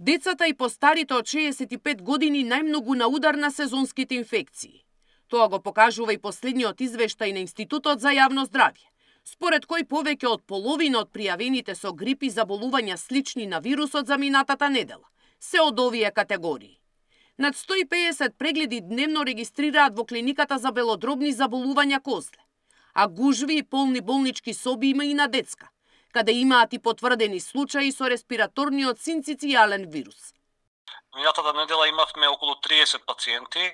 Децата и постарите од 65 години најмногу на удар на сезонските инфекции. Тоа го покажува и последниот извештај на Институтот за јавно здравје, според кој повеќе од половина од пријавените со грип и заболувања слични на вирусот за минатата недела се од овие категории. Над 150 прегледи дневно регистрираат во клиниката за белодробни заболувања Козле, а гужви и полни болнички соби има и на детска, каде имаат и потврдени случаи со респираторниот синцитијален вирус. Минатата недела имавме околу 30 пациенти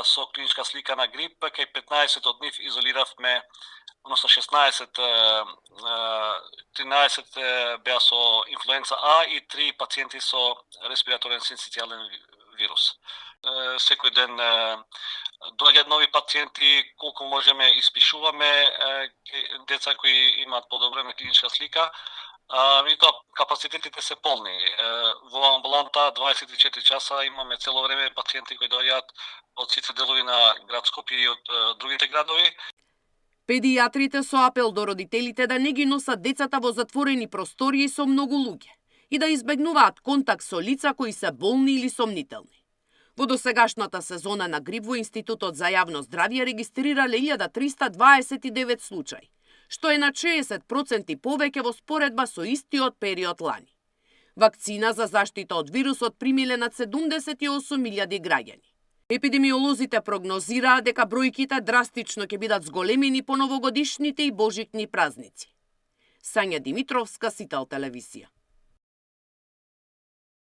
со клиничка слика на грип, кај 15 од нив изолиравме, односно 13 беа со инфлуенца А и 3 пациенти со респираторен синцитијален вирус. Секој ден доаѓаат нови пациенти, колку можеме испишуваме деца кои имаат подобрена клиничка слика. Меѓутоа капацитетите се полни. Во амбуланта 24 часа имаме цело време пациенти кои доаѓаат од сите делови на град Скопје и од другите градови. Педијатрите со апел до родителите да не ги носат децата во затворени простории со многу луѓе и да избегнуваат контакт со лица кои се болни или сомнителни. Во досегашната сезона на грип во Институтот за јавно здравје регистрирале 1329 случаи, што е на 60% повеќе во споредба со истиот период лани. Вакцина за заштита од вирусот примиле над 78.000 граѓани. Епидемиолозите прогнозираат дека бројките драстично ќе бидат зголемени по новогодишните и божитни празници. Сања Димитровска, Сител телевизија.